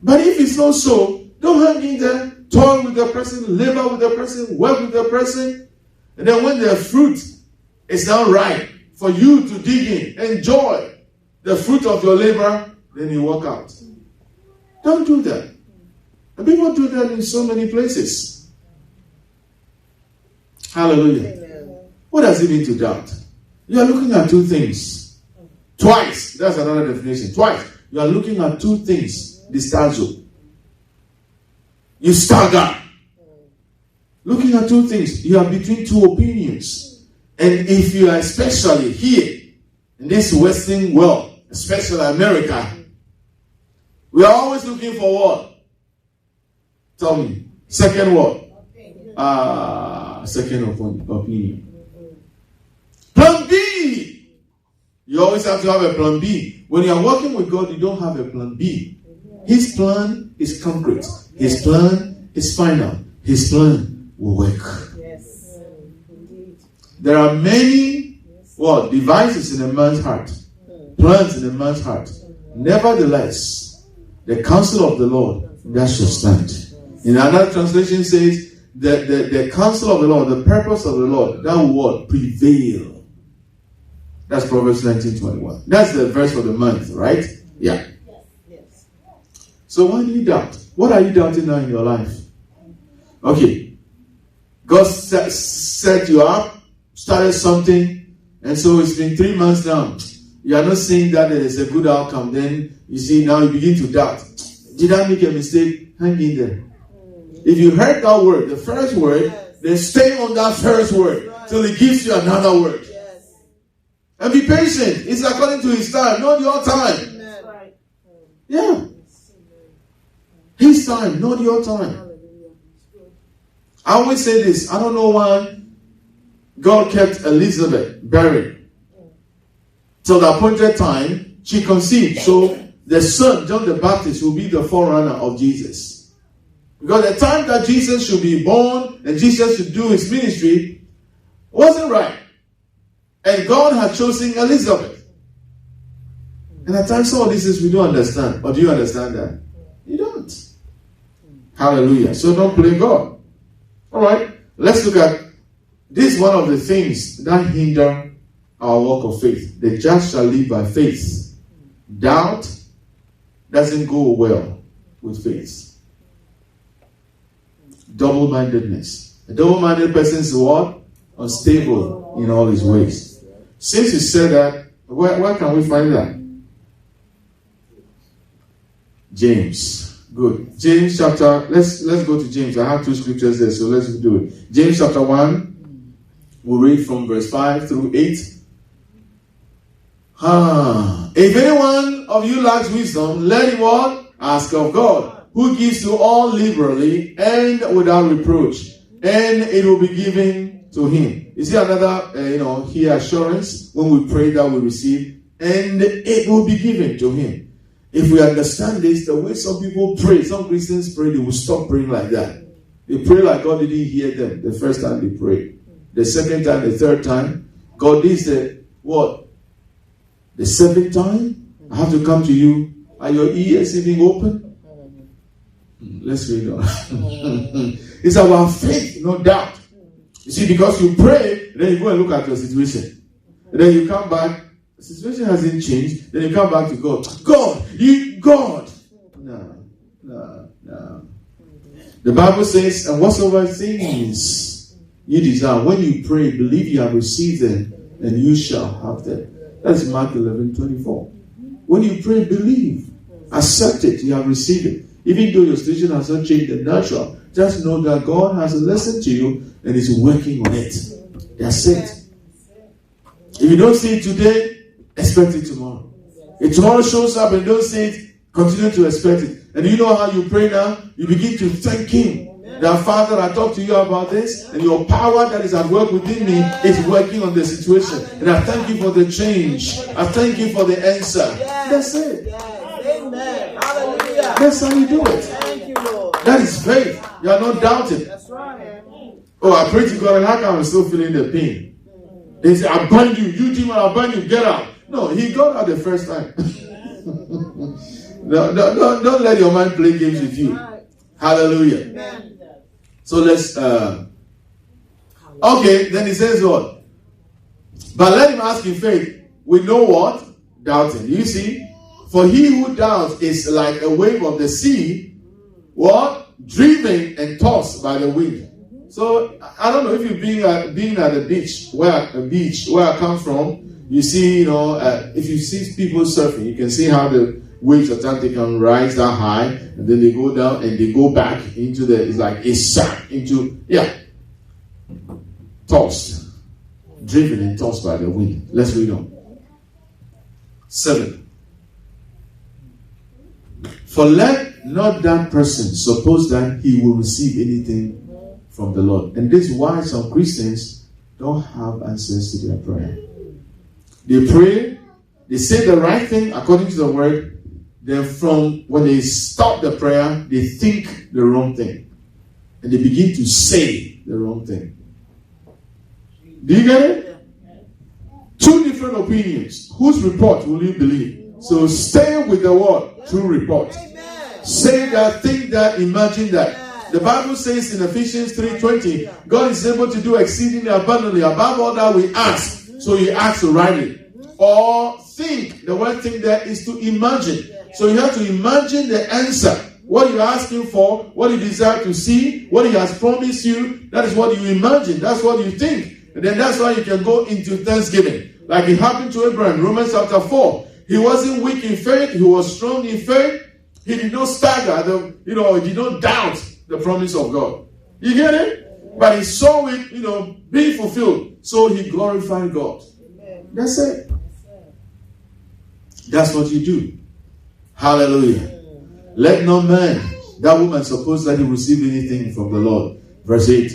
But if it's not so, don't hang in there, toil with the person, labor with the person, work with the person. And then when the fruit is now ripe for you to dig in, enjoy the fruit of your labor, then you walk out. Don't do that. And people do that in so many places. Hallelujah. Amen. What does it mean to doubt? You are looking at two things. Twice. That's another definition. Twice. You are looking at two things. Distanzo. You stagger. Looking at two things. You are between two opinions. And if you are especially here, in this Western world, especially America, we are always looking for what? Tell me. Second what? Second opinion. Plan B. You always have to have a plan B. When you are working with God, you don't have a plan B. His plan is concrete. His plan is final. His plan will work. Yes. Indeed. There are many devices in a man's heart, plans in a man's heart. Nevertheless, the counsel of the Lord, that shall stand. In another translation says, the counsel of the Lord, the purpose of the Lord, that will prevail. That's Proverbs 19:21. That's the verse for the month, right? Yeah. Yes. So why do you doubt? What are you doubting now in your life? Okay. God set you up, started something, and so it's been 3 months now. You are not seeing that there is a good outcome. Then you see now you begin to doubt. Did I make a mistake? Hang in there. If you heard that word, the first word, then stay on that first word till he gives you another word. Yes. And be patient. It's according to his time, not your time. Amen. Right. Yeah. His time, not your time. I always say this. I don't know why God kept Elizabeth buried. Till the appointed time, she conceived. So the son, John the Baptist, will be the forerunner of Jesus. Because the time that Jesus should be born and Jesus should do his ministry wasn't right. And God had chosen Elizabeth. And at times some of these things we don't understand. Or do you understand that? You don't. Hallelujah. So don't play God. Alright. Let's look at this. One of the things that hinder our walk of faith. The just shall live by faith. Doubt doesn't go well with faith. Double-mindedness. A double-minded person is what? Unstable in all his ways. Since you said that, where can we find that? James. Good. James chapter, let's go to James. I have 2 scriptures there, so let's do it. James chapter 1. We'll read from verse 5 through 8. If anyone of you lacks wisdom, let him what? Ask of God, who gives to all liberally and without reproach, and it will be given to him. You see another, here assurance when we pray that we receive, and it will be given to him. If we understand this, the way some people pray, some Christians pray, they will stop praying like that. They pray like God didn't hear them the first time they prayed. The second time, the third time, God, this is the what? The 7th time, I have to come to you. Are your ears even open? Let's read on. It's about faith, no doubt. You see, because you pray, then you go and look at your situation. And then you come back, the situation hasn't changed. Then you come back to God. God. No. The Bible says, and whatsoever things you desire, when you pray, believe you have received them, and you shall have them. That's Mark 11:24. When you pray, believe. Accept it. You have received it. Even though your situation has not changed the natural, just know that God has listened to you and is working on it. That's it. If you don't see it today, expect it tomorrow. If tomorrow shows up and you don't see it, continue to expect it. And you know how you pray now? You begin to thank Him. That Father, I talked to you about this, and your power that is at work within me is working on the situation. And I thank you for the change. I thank you for the answer. That's it. Amen. Hallelujah. That's how you do it. Thank you, Lord. That is faith. You are not doubting. That's right. Oh, I pray to God, and how come I'm still feeling the pain? They say, I bind you. You demon, I bind you. Get out. No, he got out the first time. Don't let your mind play games with you. Hallelujah. Amen. So let's, okay, then he says what? But let him ask in faith. We know what? Doubting. You see? For he who doubts is like a wave of the sea, what? Driven and tossed by the wind. So, I don't know if you've been at a beach where I come from, you see, if you see people surfing, you can see how the waves sometimes they can rise that high and then they go down and they go back into it's like a sack into, tossed, driven and tossed by the wind. Let's read on. 7. For let not that person suppose that he will receive anything from the Lord. And this is why some Christians don't have answers to their prayer. They pray, they say the right thing according to the word. Then from when they stop the prayer, they think the wrong thing. And they begin to say the wrong thing. Do you get it? 2 different opinions. Whose report will you believe? So stay with the word, true report. Say that, think that, imagine that. The Bible says in Ephesians 3:20, God is able to do exceedingly abundantly above all that we ask. So you ask rightly. Or think. The word think there is to imagine. So you have to imagine the answer. What you're asking for, what you desire to see, what He has promised you, that is what you imagine. That's what you think. And then that's why you can go into thanksgiving. Like it happened to Abraham, Romans chapter 4. He wasn't weak in faith. He was strong in faith. He did not stagger. He did not doubt the promise of God. You get it? But he saw it, being fulfilled. So he glorified God. That's it. That's what you do. Hallelujah. Let no man, that woman, suppose that he receive anything from the Lord. Verse 8.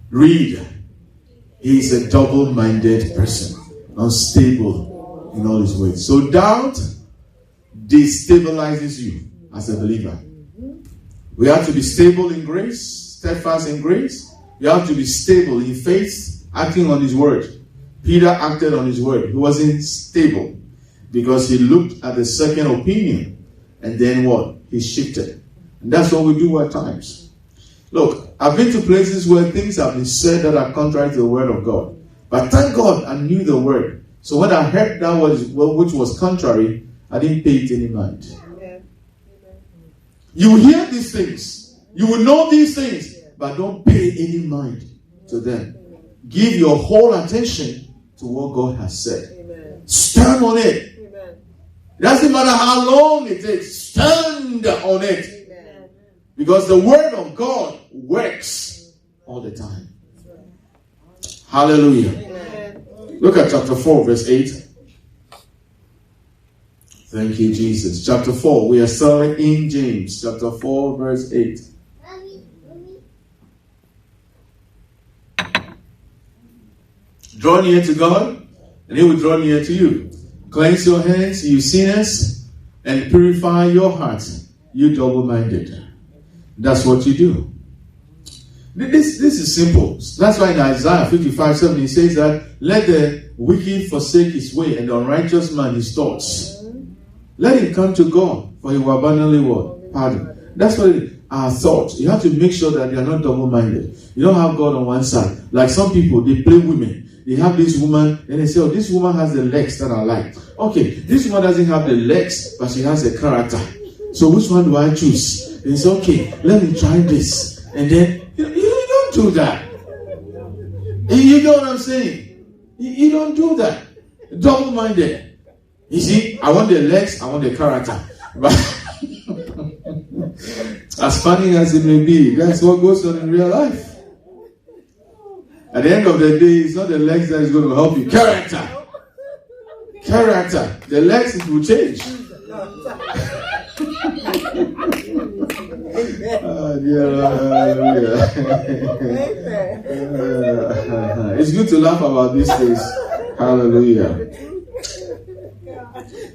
Read. He is a double-minded person, unstable in all his ways. So doubt destabilizes you. as a believer. We have to be stable in grace, steadfast in grace. We have to be stable in faith, acting on his word. Peter acted on his word. He wasn't stable because he looked at the second opinion, and then what? He shifted. And that's what we do at times. Look, I've been to places where things have been said that are contrary to the word of God. But thank God I knew the word. So when I heard that which was contrary, I didn't pay it any mind. You will hear these things. You will know these things. But don't pay any mind to them. Give your whole attention to what God has said. Amen. Stand on it. Amen. It doesn't matter how long it takes. Stand on it. Amen. Because the word of God works all the time. Hallelujah. Amen. Look at chapter 4, verse 8. Thank you, Jesus. Chapter 4. We are still in James. Chapter 4, verse 8. Draw near to God, and he will draw near to you. Cleanse your hands, you sinners, and purify your hearts, you double-minded. That's what you do. This is simple. That's why in Isaiah 55:7 he says that, let the wicked forsake his way, and the unrighteous man his thoughts. Let him come to God, for he will abundantly what? Pardon. That's what it is. Our thoughts. You have to make sure that they are not double-minded. You don't have God on one side. Like some people, they play women. They have this woman, and they say, oh, this woman has the legs that I like. Okay, this woman doesn't have the legs, but she has a character. So which one do I choose? And it's okay, let me try this. And then, you don't do that. You know what I'm saying? You don't do that. Double-minded. You see, I want the legs, I want the character. But as funny as it may be, that's what goes on in real life. At the end of the day, it's not the legs that is going to help you. Character. Character. The legs, it will change. It's good to laugh about these things. Hallelujah.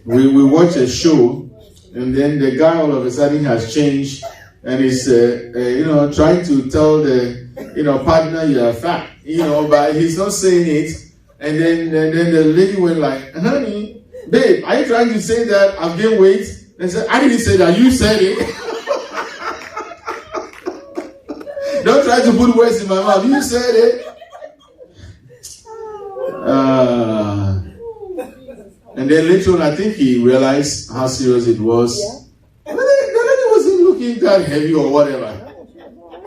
We watch a show, and then the guy all of a sudden has changed, and he's trying to tell the partner you are fat, but he's not saying it. And then the lady went like, honey, babe, are you trying to say that I've gained weight? And said, I didn't say that, you said it. Don't try to put words in my mouth, you said it. And then later on, I think he realized how serious it was. Yeah. The lady wasn't looking that heavy or whatever.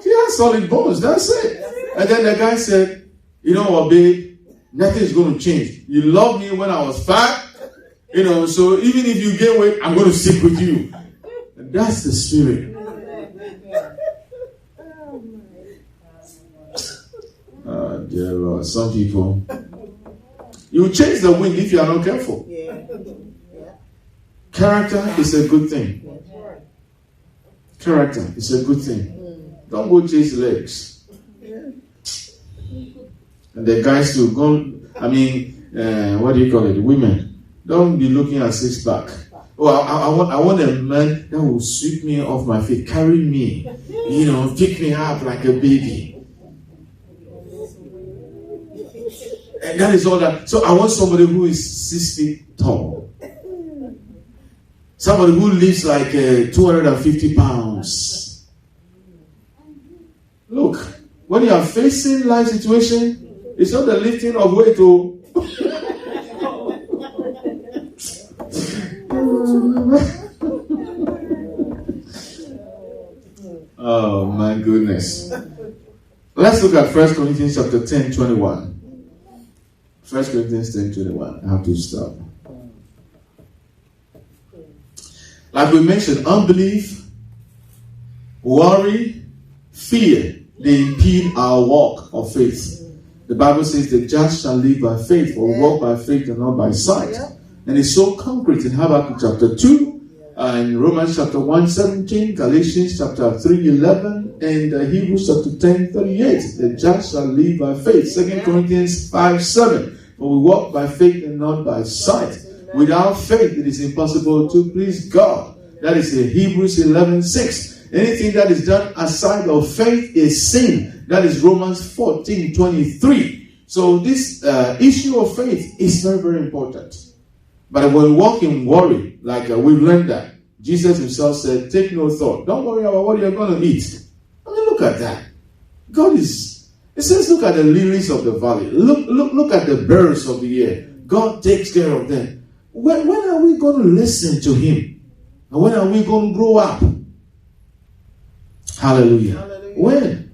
She has solid bones, that's it. And then the guy said, you know what, babe, nothing is going to change. You loved me when I was fat, so even if you gain weight, I'm going to stick with you. And that's the spirit. Oh, dear Lord, some people, you change the wind if you are not careful. Character is a good thing. Character is a good thing. Don't go chase legs. And the guys too, what do you call it? Women, don't be looking at six pack. Oh, I want a man that will sweep me off my feet, carry me, pick me up like a baby. And that is all that. So I want somebody who is 6 feet tall. Somebody who lifts like 250 pounds. Look, when you are facing life situation, it's not the lifting of weight. Oh my goodness. Let's look at 1 Corinthians chapter 10:21. 1 Corinthians 10:21. I have to stop. Like we mentioned, unbelief, worry, fear, they impede our walk of faith. The Bible says the just shall live by faith, or walk by faith and not by sight. And it's so concrete in Habakkuk chapter 2, in Romans chapter 1:17, Galatians chapter 3:11, and Hebrews chapter 10:38. The just shall live by faith. 2 Corinthians 5:7. For we walk by faith and not by sight. Without faith, it is impossible to please God. That is in Hebrews 11:6. Anything that is done outside of faith is sin. That is Romans 14:23. So this issue of faith is very, very important. But when we walk in worry, like we've learned that, Jesus himself said, take no thought. Don't worry about what you're going to eat. I mean, look at that. God is, it says, look at the lilies of the valley. Look at the birds of the air. God takes care of them. When are we going to listen to him? And when are we going to grow up? Hallelujah. Hallelujah. When?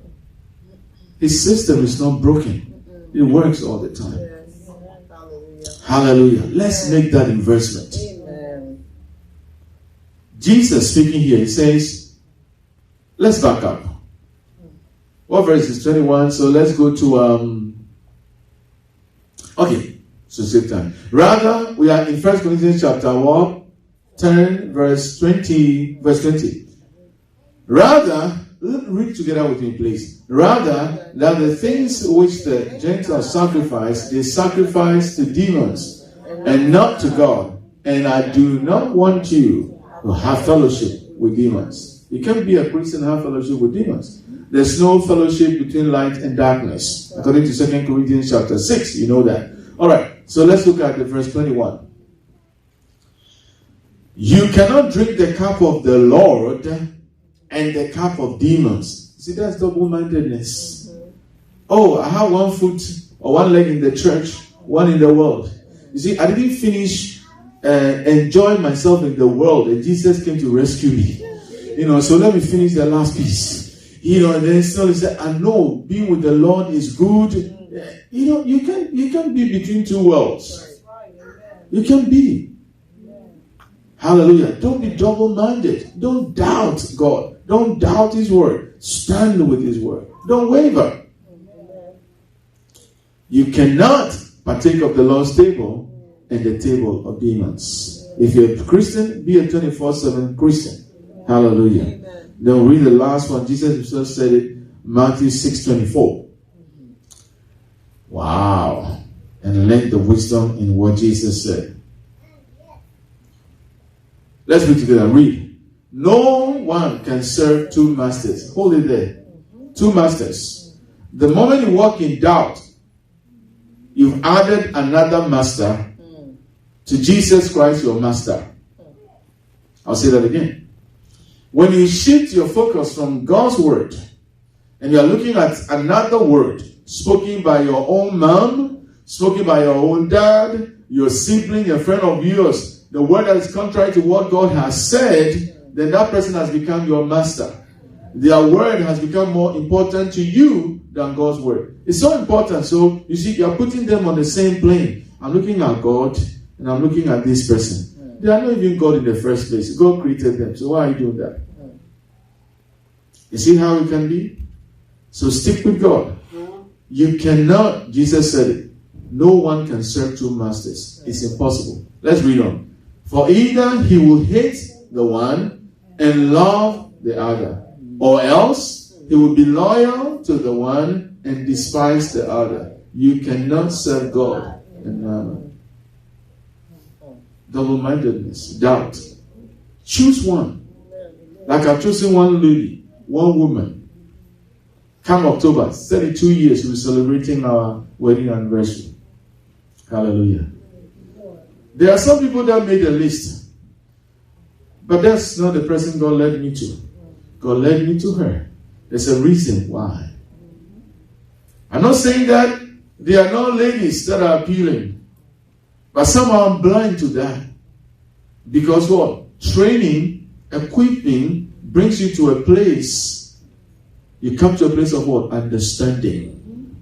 His system is not broken. It works all the time. Yes. Hallelujah. Hallelujah. Let's make that investment. Amen. Jesus speaking here, he says, let's back up. What verse is 21? So let's go to, okay, so save time. Rather, we are in 1 Corinthians chapter 10, verse 20. Rather, read together with me, please. Rather than the things which the Gentiles sacrifice, they sacrifice to demons and not to God. And I do not want you to have fellowship with demons. You can't be a Christian and have fellowship with demons. There's no fellowship between light and darkness. According to 2 Corinthians chapter 6, you know that. Alright, so let's look at the verse 21. You cannot drink the cup of the Lord and the cup of demons. See, that's double-mindedness. Oh, I have one foot or one leg in the church, one in the world. You see, I didn't finish enjoying myself in the world, and Jesus came to rescue me. So let me finish the last piece. And then still say, I know being with the Lord is good. You can be between two worlds. You can be. Hallelujah. Don't be double-minded. Don't doubt God. Don't doubt his word. Stand with his word. Don't waver. You cannot partake of the Lord's table and the table of demons. If you're a Christian, be a 24/7 Christian. Hallelujah. Amen. Then read the last one. Jesus himself said it, Matthew 6:24. Wow. And learn the wisdom in what Jesus said. Let's read together. Read. No one can serve two masters. Hold it there. Two masters. The moment you walk in doubt, you've added another master to Jesus Christ, your master. I'll say that again. When you shift your focus from God's word and you are looking at another word spoken by your own mom, spoken by your own dad, your sibling, a friend of yours, the word that is contrary to what God has said, then that person has become your master. Their word has become more important to you than God's word. It's so important. So, you see, you're putting them on the same plane. I'm looking at God and I'm looking at this person. They are not even God in the first place. God created them. So why are you doing that? You see how it can be? So stick with God. You cannot, Jesus said it, no one can serve two masters. It's impossible. Let's read on. For either he will hate the one and love the other, or else he will be loyal to the one and despise the other. You cannot serve God and mammon. Double-mindedness, doubt. Choose one. Like I've chosen one lady, one woman. Come October, 32 years, we're celebrating our wedding anniversary. Hallelujah. There are some people that made a list, but that's not the person God led me to. God led me to her. There's a reason why. I'm not saying that there are no ladies that are appealing, but somehow I'm blind to that. Because what? Training, equipping brings you to a place. You come to a place of what? Understanding.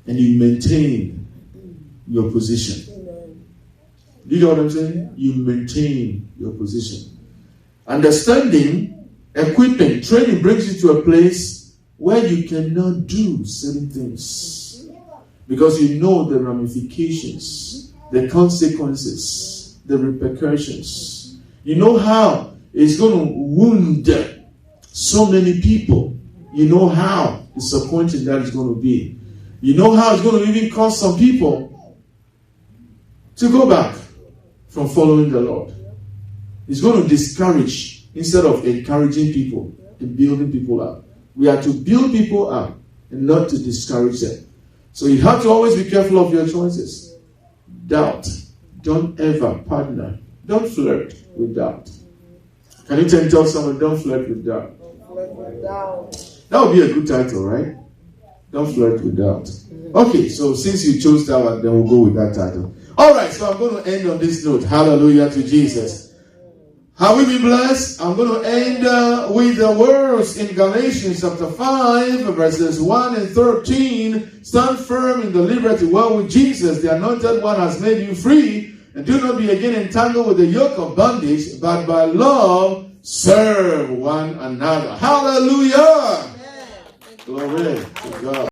And you maintain your position. Do you know what I'm saying? You maintain your position. Understanding, equipping, training brings you to a place where you cannot do certain things. Because you know the ramifications, the consequences, the repercussions. You know how it's going to wound so many people. You know how disappointing that is going to be. You know how it's going to even cause some people to go back from following the Lord. It's going to discourage instead of encouraging people and building people up. We are to build people up and not to discourage them. So you have to always be careful of your choices. Doubt. Don't ever partner. Don't flirt with doubt. Can you tell someone, don't flirt with doubt? That would be a good title, right? Don't flirt with doubt. Okay, so since you chose that one, then we'll go with that title. Alright, so I'm going to end on this note. Hallelujah to Jesus. Have we been blessed? I'm going to end with the words in Galatians chapter 5, verses 1 and 13. Stand firm in the liberty wherewith Jesus, the anointed one, has made you free. And do not be again entangled with the yoke of bondage, but by love serve one another. Hallelujah! Glory to God.